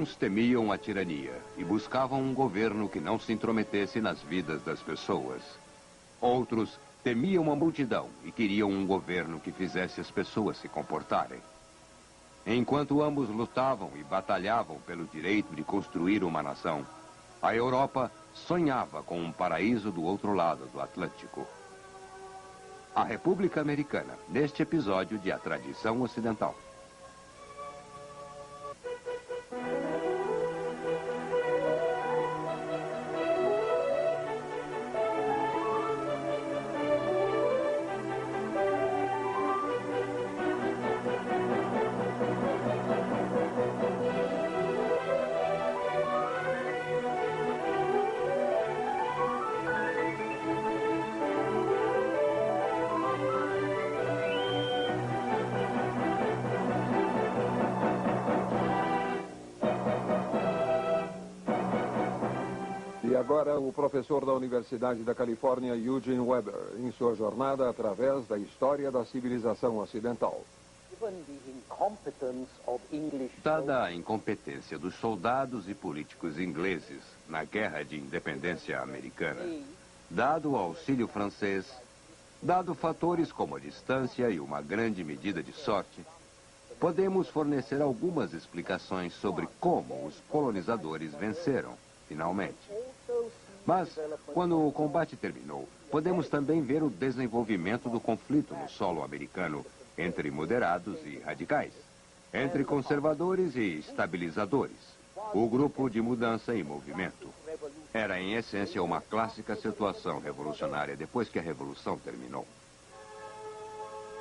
Alguns temiam a tirania e buscavam um governo que não se intrometesse nas vidas das pessoas. Outros temiam a multidão e queriam um governo que fizesse as pessoas se comportarem. Enquanto ambos lutavam e batalhavam pelo direito de construir uma nação, a Europa sonhava com um paraíso do outro lado do Atlântico. A República Americana, neste episódio de A Tradição Ocidental. E agora o professor da Universidade da Califórnia, Eugene Weber, em sua jornada através da história da civilização ocidental. Dada a incompetência dos soldados e políticos ingleses na Guerra de Independência Americana, dado o auxílio francês, dado fatores como a distância e uma grande medida de sorte, podemos fornecer algumas explicações sobre como os colonizadores venceram, finalmente. Mas, quando o combate terminou, podemos também ver o desenvolvimento do conflito no solo americano entre moderados e radicais, entre conservadores e estabilizadores, o grupo de mudança em movimento. Era, em essência, uma clássica situação revolucionária depois que a Revolução terminou.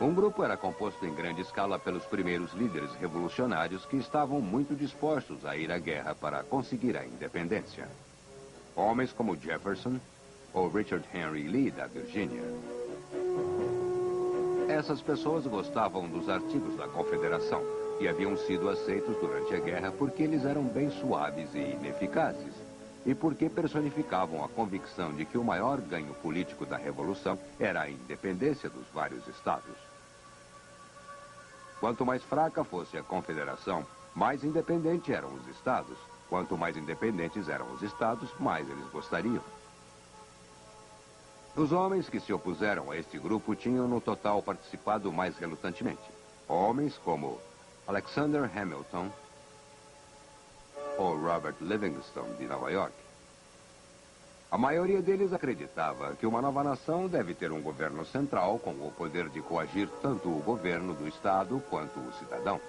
Um grupo era composto em grande escala pelos primeiros líderes revolucionários que estavam muito dispostos a ir à guerra para conseguir a independência. Homens como Jefferson ou Richard Henry Lee, da Virgínia. Essas pessoas gostavam dos artigos da Confederação e haviam sido aceitos durante a guerra porque eles eram bem suaves e ineficazes e porque personificavam a convicção de que o maior ganho político da Revolução era a independência dos vários estados. Quanto mais fraca fosse a Confederação, mais independente eram os estados. Quanto mais independentes eram os estados, mais eles gostariam. Os homens que se opuseram a este grupo tinham no total participado mais relutantemente. Homens como Alexander Hamilton ou Robert Livingston, de Nova York. A maioria deles acreditava que uma nova nação deve ter um governo central com o poder de coagir tanto o governo do estado quanto o cidadão.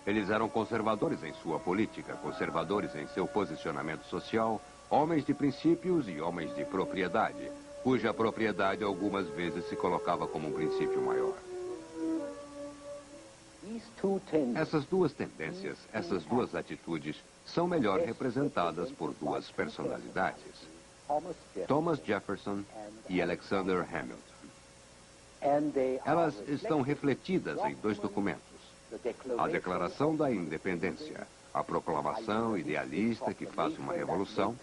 Eles eram conservadores em sua política, conservadores em seu posicionamento social, homens de princípios e homens de propriedade, cuja propriedade algumas vezes se colocava como um princípio maior. Essas duas tendências, essas duas atitudes, são melhor representadas por duas personalidades: Thomas Jefferson e Alexander Hamilton. Elas estão refletidas em dois documentos: a Declaração da Independência, a proclamação idealista que faz uma revolução,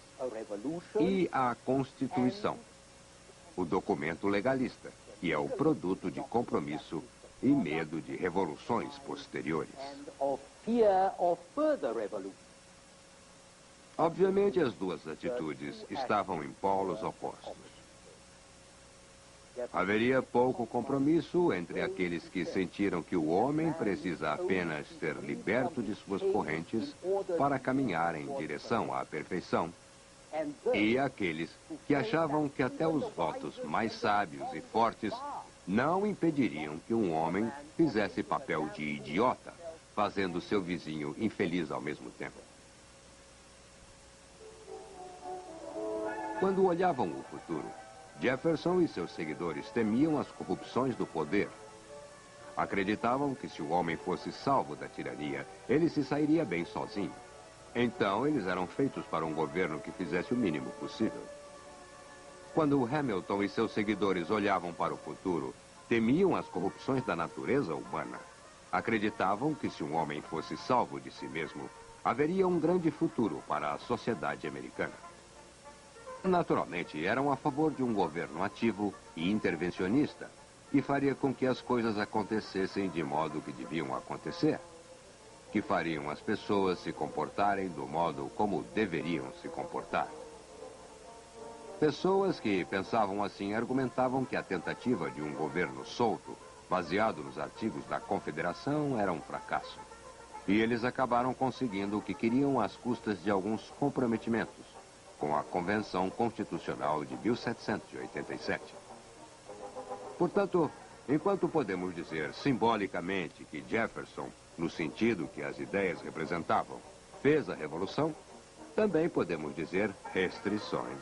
e a Constituição, o documento legalista, que é o produto de compromisso e medo de revoluções posteriores. Obviamente, as duas atitudes estavam em polos opostos. Haveria pouco compromisso entre aqueles que sentiram que o homem precisa apenas ser liberto de suas correntes para caminhar em direção à perfeição, e aqueles que achavam que até os votos mais sábios e fortes não impediriam que um homem fizesse papel de idiota, fazendo seu vizinho infeliz ao mesmo tempo. Quando olhavam o futuro, Jefferson e seus seguidores temiam as corrupções do poder. Acreditavam que se o homem fosse salvo da tirania, ele se sairia bem sozinho. Então, eles eram feitos para um governo que fizesse o mínimo possível. Quando Hamilton e seus seguidores olhavam para o futuro, temiam as corrupções da natureza humana. Acreditavam que se um homem fosse salvo de si mesmo, haveria um grande futuro para a sociedade americana. Naturalmente, eram a favor de um governo ativo e intervencionista, que faria com que as coisas acontecessem de modo que deviam acontecer. que fariam as pessoas se comportarem do modo como deveriam se comportar. Pessoas que pensavam assim argumentavam que a tentativa de um governo solto, baseado nos artigos da Confederação, era um fracasso. E eles acabaram conseguindo o que queriam às custas de alguns comprometimentos, com a Convenção Constitucional de 1787. Portanto, enquanto podemos dizer simbolicamente que Jefferson, no sentido que as ideias representavam, fez a Revolução, também podemos dizer restrições,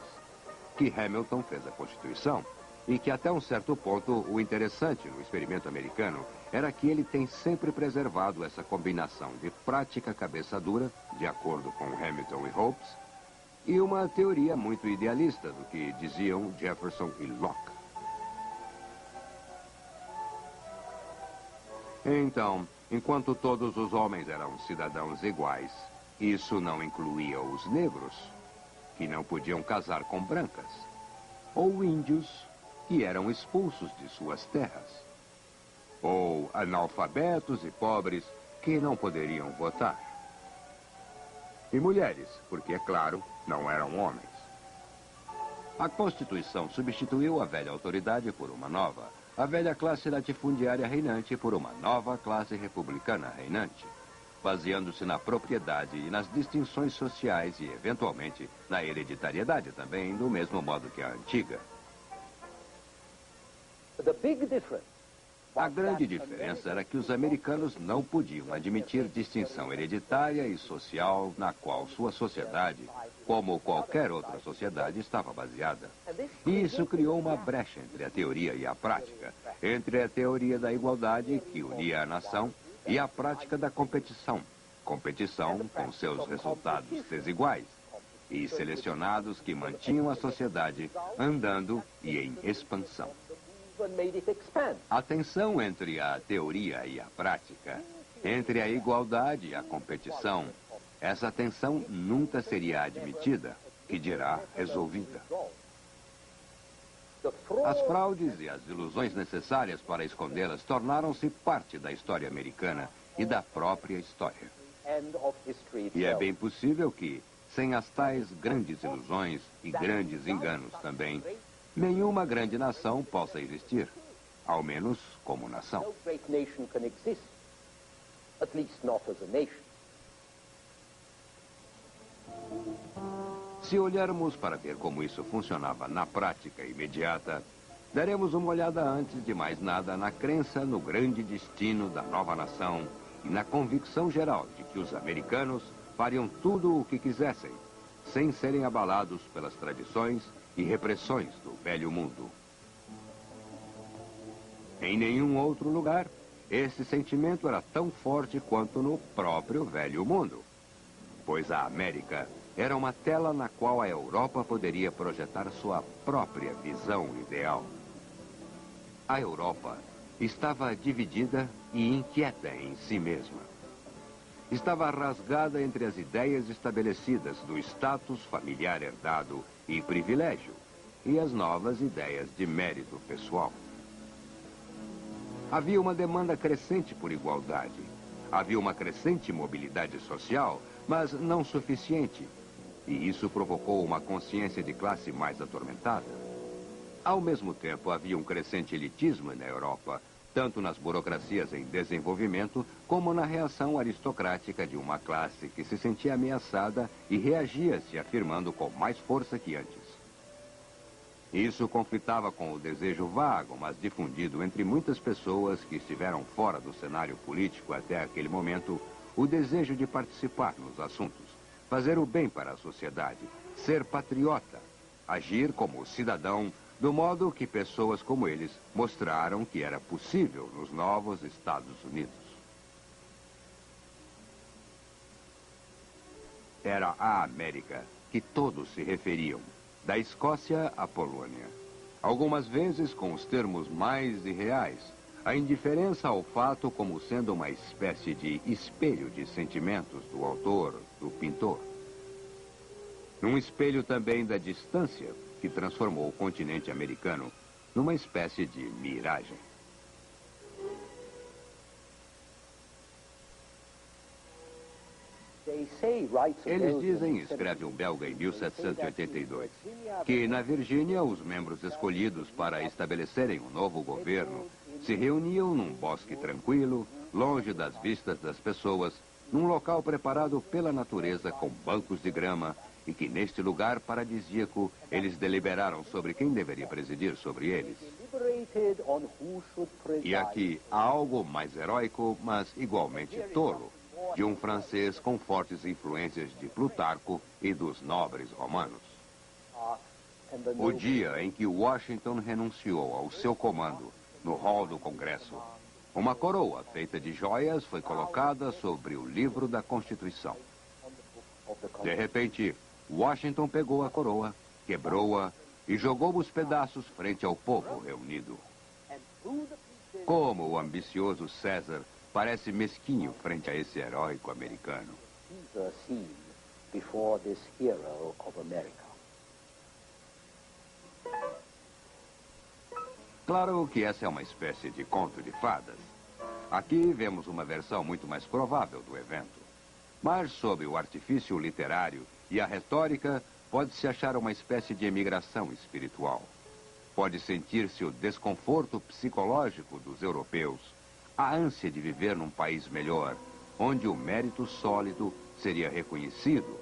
que Hamilton fez a Constituição, e que até um certo ponto o interessante no experimento americano era que ele tem sempre preservado essa combinação de prática cabeça dura, de acordo com Hamilton e Hobbes, e uma teoria muito idealista do que diziam Jefferson e Locke. Então, enquanto todos os homens eram cidadãos iguais, isso não incluía os negros, que não podiam casar com brancas, ou índios, que eram expulsos de suas terras, ou analfabetos e pobres, que não poderiam votar. E mulheres, porque, é claro, não eram homens. A Constituição substituiu a velha autoridade por uma nova, a velha classe latifundiária reinante por uma nova classe republicana reinante, baseando-se na propriedade e nas distinções sociais e, eventualmente, na hereditariedade também, do mesmo modo que a antiga. A grande diferença era que os americanos não podiam admitir distinção hereditária e social na qual sua sociedade, como qualquer outra sociedade, estava baseada. E isso criou uma brecha entre a teoria e a prática, entre a teoria da igualdade, que unia a nação, e a prática da competição, competição com seus resultados desiguais, e selecionados que mantinham a sociedade andando e em expansão. A tensão entre a teoria e a prática, entre a igualdade e a competição, essa tensão nunca seria admitida, que dirá resolvida. As fraudes e as ilusões necessárias para escondê-las tornaram-se parte da história americana e da própria história. E é bem possível que, sem as tais grandes ilusões e grandes enganos também, nenhuma grande nação possa existir, ao menos como nação. Se olharmos para ver como isso funcionava na prática imediata, daremos uma olhada antes de mais nada na crença no grande destino da nova nação e na convicção geral de que os americanos fariam tudo o que quisessem, sem serem abalados pelas tradições e repressões do velho mundo. Em nenhum outro lugar, esse sentimento era tão forte quanto no próprio velho mundo, pois a América era uma tela na qual a Europa poderia projetar sua própria visão ideal. A Europa estava dividida e inquieta em si mesma. Estava rasgada entre as ideias estabelecidas do status familiar herdado e privilégio e as novas ideias de mérito pessoal. Havia uma demanda crescente por igualdade. Havia uma crescente mobilidade social, mas não suficiente. E isso provocou uma consciência de classe mais atormentada. Ao mesmo tempo, havia um crescente elitismo na Europa, tanto nas burocracias em desenvolvimento, como na reação aristocrática de uma classe que se sentia ameaçada e reagia se afirmando com mais força que antes. Isso conflitava com o desejo vago, mas difundido entre muitas pessoas que estiveram fora do cenário político até aquele momento, o desejo de participar nos assuntos, fazer o bem para a sociedade, ser patriota, agir como cidadão, do modo que pessoas como eles mostraram que era possível nos novos Estados Unidos. Era a América que todos se referiam, da Escócia à Polônia. Algumas vezes com os termos mais irreais, a indiferença ao fato como sendo uma espécie de espelho de sentimentos do autor, do pintor. Um espelho também da distância, que transformou o continente americano numa espécie de miragem. Eles dizem, escreve um belga em 1782, que na Virgínia os membros escolhidos para estabelecerem um novo governo se reuniam num bosque tranquilo, longe das vistas das pessoas, num local preparado pela natureza com bancos de grama, e que neste lugar paradisíaco eles deliberaram sobre quem deveria presidir sobre eles. E aqui há algo mais heróico, mas igualmente tolo, de um francês com fortes influências de Plutarco e dos nobres romanos. O dia em que Washington renunciou ao seu comando no hall do Congresso, uma coroa feita de joias foi colocada sobre o livro da Constituição. De repente, Washington pegou a coroa, quebrou-a e jogou os pedaços frente ao povo reunido. Como o ambicioso César parece mesquinho frente a esse heróico americano. Claro que essa é uma espécie de conto de fadas. Aqui vemos uma versão muito mais provável do evento. Mas sob o artifício literário e a retórica, pode-se achar uma espécie de emigração espiritual. Pode sentir-se o desconforto psicológico dos europeus, a ânsia de viver num país melhor, onde o mérito sólido seria reconhecido,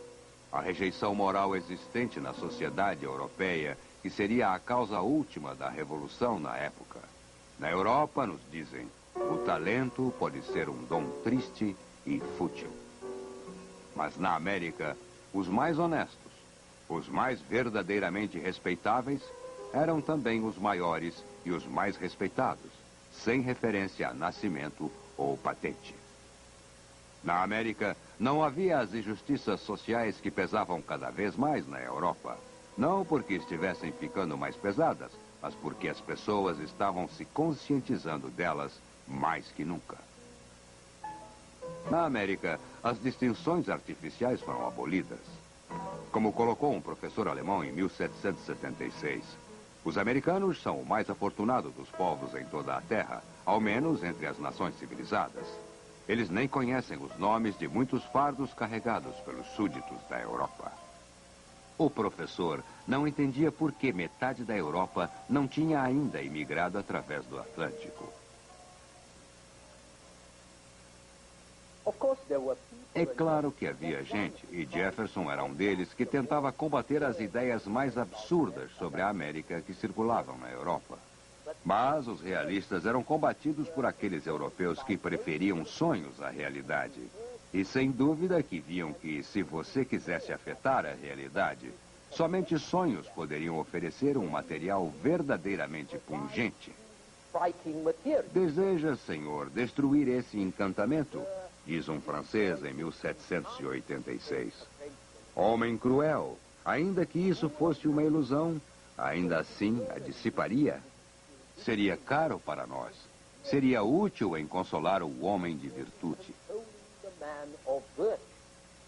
a rejeição moral existente na sociedade europeia, que seria a causa última da revolução na época. Na Europa, nos dizem, o talento pode ser um dom triste e fútil. Mas na América, os mais honestos, os mais verdadeiramente respeitáveis, eram também os maiores e os mais respeitados, sem referência a nascimento ou patente. Na América, não havia as injustiças sociais que pesavam cada vez mais na Europa. Não porque estivessem ficando mais pesadas, mas porque as pessoas estavam se conscientizando delas mais que nunca. Na América, as distinções artificiais foram abolidas. Como colocou um professor alemão em 1776, os americanos são o mais afortunado dos povos em toda a Terra, ao menos entre as nações civilizadas. Eles nem conhecem os nomes de muitos fardos carregados pelos súditos da Europa. O professor não entendia por que metade da Europa não tinha ainda imigrado através do Atlântico. É claro que havia gente, e Jefferson era um deles, que tentava combater as ideias mais absurdas sobre a América que circulavam na Europa. Mas os realistas eram combatidos por aqueles europeus que preferiam sonhos à realidade. E sem dúvida que viam que, se você quisesse afetar a realidade, somente sonhos poderiam oferecer um material verdadeiramente pungente. Deseja, senhor, destruir esse encantamento? Diz um francês em 1786. Homem cruel, ainda que isso fosse uma ilusão, ainda assim a dissiparia. Seria caro para nós. Seria útil em consolar o homem de virtude.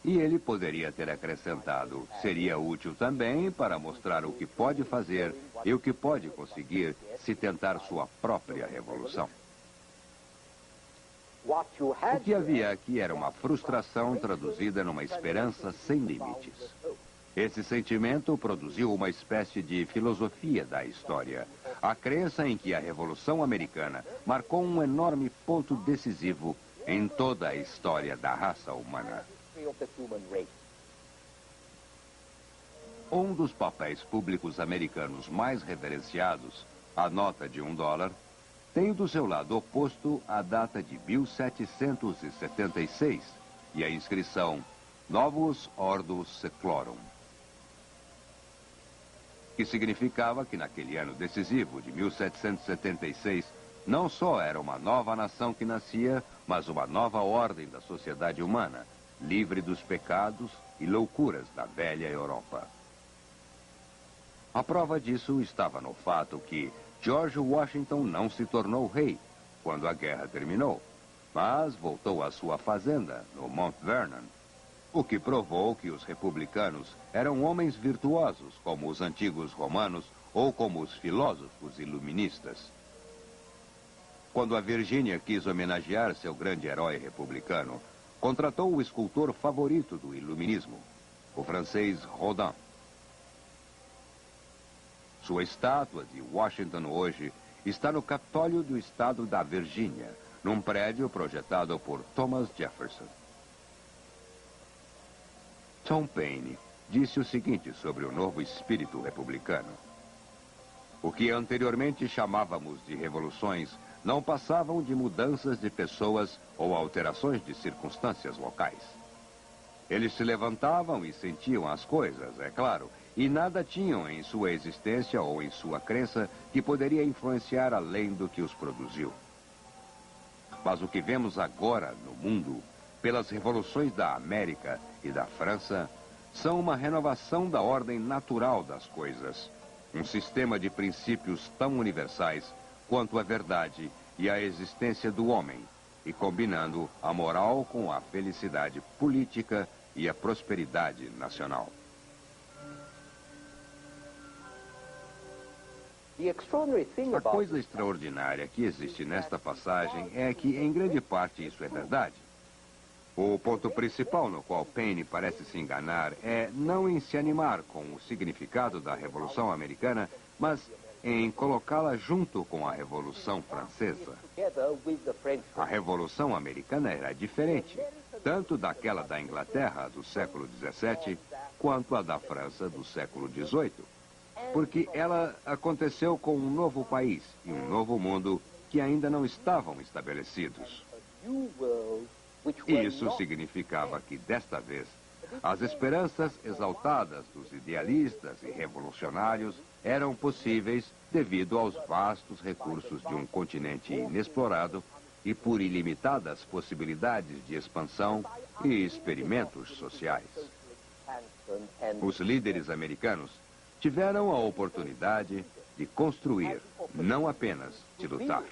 E ele poderia ter acrescentado, seria útil também para mostrar o que pode fazer e o que pode conseguir se tentar sua própria revolução. O que havia aqui era uma frustração traduzida numa esperança sem limites. Esse sentimento produziu uma espécie de filosofia da história. A crença em que a Revolução Americana marcou um enorme ponto decisivo em toda a história da raça humana. Um dos papéis públicos americanos mais reverenciados, a nota de $1, tem do seu lado oposto a data de 1776 e a inscrição Novus Ordo Seclorum, que significava que naquele ano decisivo de 1776, não só era uma nova nação que nascia, mas uma nova ordem da sociedade humana, livre dos pecados e loucuras da velha Europa. A prova disso estava no fato que George Washington não se tornou rei quando a guerra terminou, mas voltou à sua fazenda, no Mount Vernon, o que provou que os republicanos eram homens virtuosos, como os antigos romanos ou como os filósofos iluministas. Quando a Virgínia quis homenagear seu grande herói republicano, contratou o escultor favorito do iluminismo, o francês Rodin. Sua estátua de Washington hoje está no Capitólio do estado da Virgínia, num prédio projetado por Thomas Jefferson. Tom Paine disse o seguinte sobre o novo espírito republicano: o que anteriormente chamávamos de revoluções não passavam de mudanças de pessoas ou alterações de circunstâncias locais. Eles se levantavam e sentiam as coisas, é claro, e nada tinham em sua existência ou em sua crença que poderia influenciar além do que os produziu. Mas o que vemos agora no mundo, pelas revoluções da América e da França, são uma renovação da ordem natural das coisas, um sistema de princípios tão universais quanto a verdade e a existência do homem, e combinando a moral com a felicidade política e a prosperidade nacional. A coisa extraordinária que existe nesta passagem é que, em grande parte, isso é verdade. O ponto principal no qual Paine parece se enganar é não em se animar com o significado da Revolução Americana, mas em colocá-la junto com a Revolução Francesa. A Revolução Americana era diferente, tanto daquela da Inglaterra do século XVII, quanto a da França do século XVIII, porque ela aconteceu com um novo país e um novo mundo que ainda não estavam estabelecidos. Isso significava que, desta vez, as esperanças exaltadas dos idealistas e revolucionários eram possíveis devido aos vastos recursos de um continente inexplorado e por ilimitadas possibilidades de expansão e experimentos sociais. Os líderes americanos tiveram a oportunidade de construir, não apenas de lutar.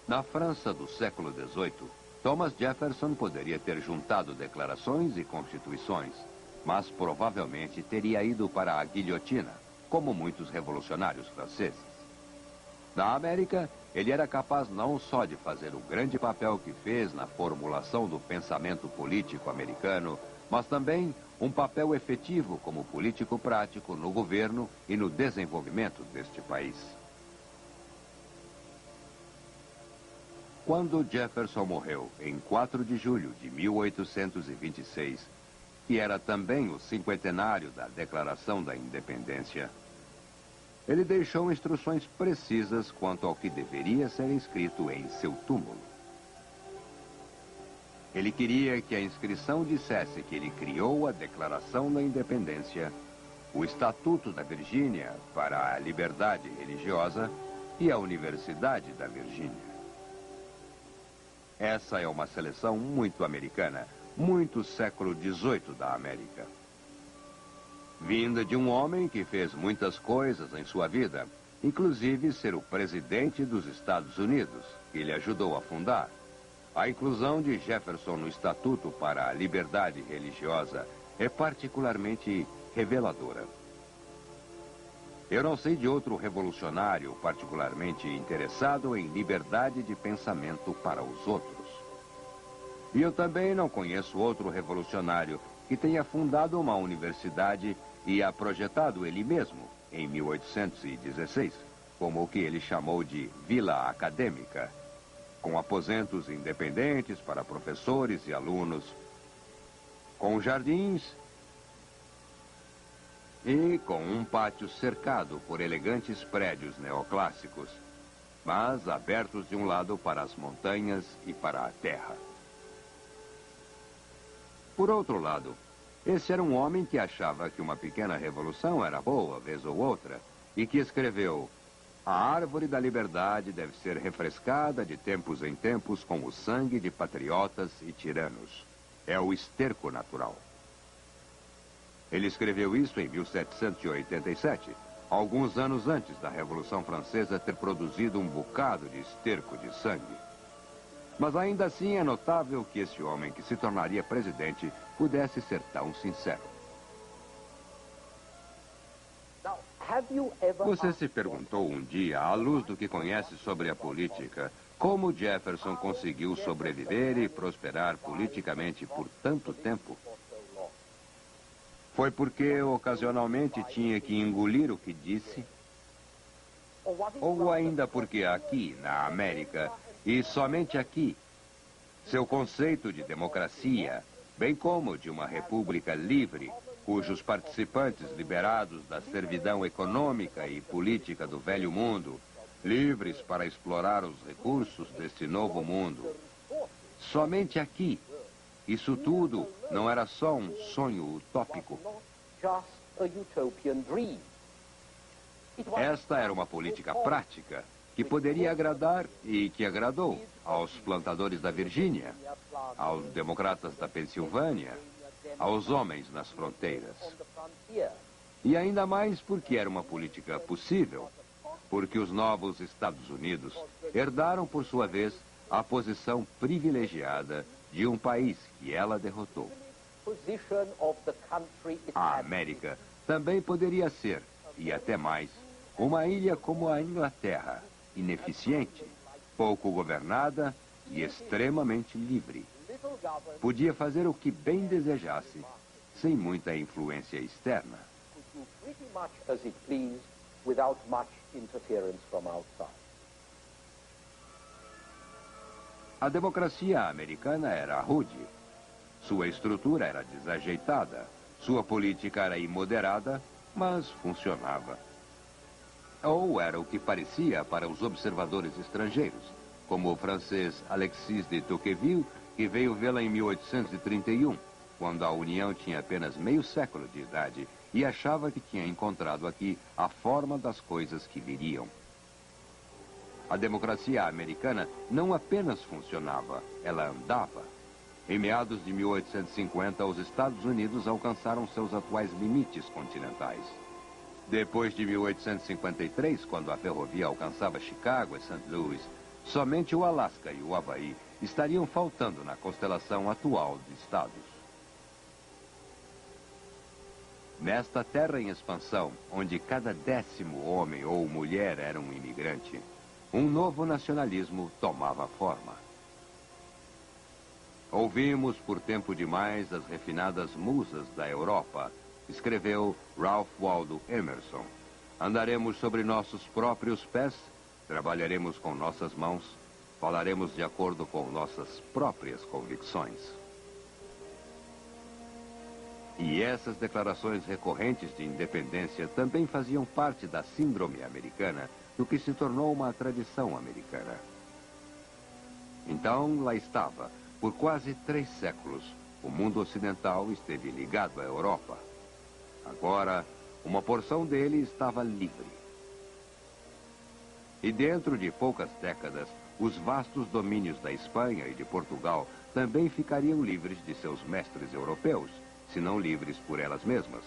Na França do século XVIII, Thomas Jefferson poderia ter juntado declarações e constituições, mas provavelmente teria ido para a guilhotina, como muitos revolucionários franceses. Na América, ele era capaz não só de fazer o grande papel que fez na formulação do pensamento político americano, mas também um papel efetivo como político prático no governo e no desenvolvimento deste país. Quando Jefferson morreu, em 4 de julho de 1826, que era também o cinquentenário da Declaração da Independência, ele deixou instruções precisas quanto ao que deveria ser inscrito em seu túmulo. Ele queria que a inscrição dissesse que ele criou a Declaração da Independência, o Estatuto da Virgínia para a Liberdade Religiosa e a Universidade da Virgínia. Essa é uma seleção muito americana, muito século XVIII da América. Vinda de um homem que fez muitas coisas em sua vida, inclusive ser o presidente dos Estados Unidos, que ele ajudou a fundar. A inclusão de Jefferson no Estatuto para a Liberdade Religiosa é particularmente reveladora. Eu não sei de outro revolucionário particularmente interessado em liberdade de pensamento para os outros. E eu também não conheço outro revolucionário que tenha fundado uma universidade e a projetado ele mesmo, em 1816, como o que ele chamou de Vila Acadêmica, com aposentos independentes para professores e alunos, com jardins e com um pátio cercado por elegantes prédios neoclássicos, mas abertos de um lado para as montanhas e para a terra. Por outro lado, esse era um homem que achava que uma pequena revolução era boa, vez ou outra, e que escreveu: a árvore da liberdade deve ser refrescada de tempos em tempos com o sangue de patriotas e tiranos. É o esterco natural. Ele escreveu isso em 1787, alguns anos antes da Revolução Francesa ter produzido um bocado de esterco de sangue. Mas ainda assim é notável que esse homem que se tornaria presidente pudesse ser tão sincero. Você se perguntou um dia, à luz do que conhece sobre a política, como Jefferson conseguiu sobreviver e prosperar politicamente por tanto tempo? Foi porque ocasionalmente tinha que engolir o que disse? Ou ainda porque aqui, na América, e somente aqui, seu conceito de democracia, bem como de uma república livre, cujos participantes liberados da servidão econômica e política do velho mundo, livres para explorar os recursos deste novo mundo. Somente aqui, isso tudo não era só um sonho utópico. Esta era uma política prática que poderia agradar e que agradou aos plantadores da Virgínia, aos democratas da Pensilvânia, aos homens nas fronteiras. E ainda mais porque era uma política possível, porque os novos Estados Unidos herdaram, por sua vez, a posição privilegiada de um país que ela derrotou. A América também poderia ser, e até mais, uma ilha como a Inglaterra, ineficiente, pouco governada e extremamente livre. Podia fazer o que bem desejasse, sem muita influência externa. A democracia americana era rude. Sua estrutura era desajeitada. Sua política era imoderada, mas funcionava. Ou era o que parecia para os observadores estrangeiros, como o francês Alexis de Tocqueville, que veio vê-la em 1831, quando a União tinha apenas meio século de idade e achava que tinha encontrado aqui a forma das coisas que viriam. A democracia americana não apenas funcionava, ela andava. Em meados de 1850, os Estados Unidos alcançaram seus atuais limites continentais. Depois de 1853, quando a ferrovia alcançava Chicago e St. Louis, somente o Alasca e o Havaí estariam faltando na constelação atual de estados. Nesta terra em expansão, onde cada 10º homem ou mulher era um imigrante, um novo nacionalismo tomava forma. Ouvimos por tempo demais as refinadas musas da Europa, escreveu Ralph Waldo Emerson. Andaremos sobre nossos próprios pés, trabalharemos com nossas mãos, falaremos de acordo com nossas próprias convicções. E essas declarações recorrentes de independência também faziam parte da síndrome americana, do que se tornou uma tradição americana. Então, lá estava, por quase 3 séculos, o mundo ocidental esteve ligado à Europa. Agora, uma porção dele estava livre. E dentro de poucas décadas, os vastos domínios da Espanha e de Portugal também ficariam livres de seus mestres europeus, se não livres por elas mesmas.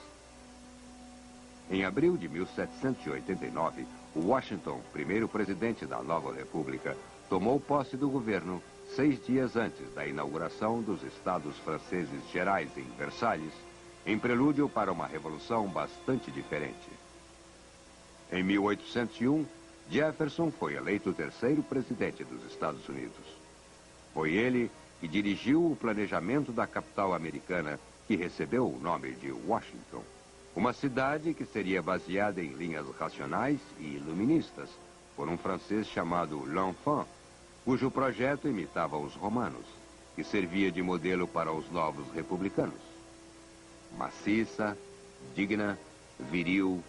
Em abril de 1789, Washington, primeiro presidente da nova república, tomou posse do governo 6 dias antes da inauguração dos Estados Franceses Gerais em Versalhes, em prelúdio para uma revolução bastante diferente. Em 1801, Jefferson foi eleito o 3º presidente dos Estados Unidos. Foi ele que dirigiu o planejamento da capital americana, que recebeu o nome de Washington. Uma cidade que seria baseada em linhas racionais e iluministas, por um francês chamado L'Enfant, cujo projeto imitava os romanos, que servia de modelo para os novos republicanos. Maciça, digna, viril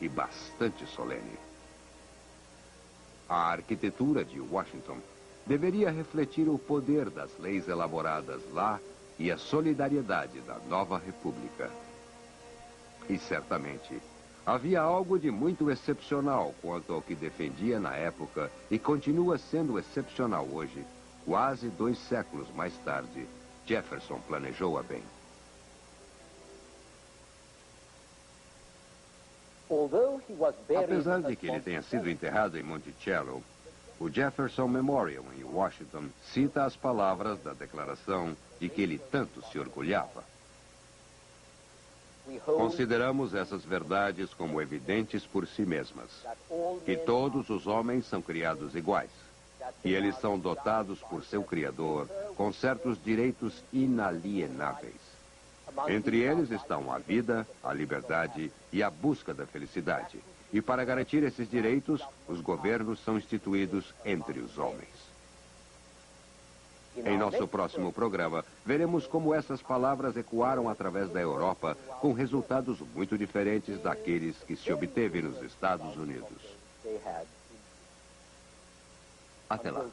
e bastante solene. A arquitetura de Washington deveria refletir o poder das leis elaboradas lá e a solidariedade da nova república. E certamente havia algo de muito excepcional quanto ao que defendia na época e continua sendo excepcional hoje. Quase 2 séculos mais tarde, Jefferson planejou-a bem. Apesar de que ele tenha sido enterrado em Monticello, o Jefferson Memorial em Washington cita as palavras da declaração de que ele tanto se orgulhava. Consideramos essas verdades como evidentes por si mesmas, que todos os homens são criados iguais, e eles são dotados por seu Criador com certos direitos inalienáveis. Entre eles estão a vida, a liberdade e a busca da felicidade. E para garantir esses direitos, os governos são instituídos entre os homens. Em nosso próximo programa, veremos como essas palavras ecoaram através da Europa, com resultados muito diferentes daqueles que se obteve nos Estados Unidos. Até lá.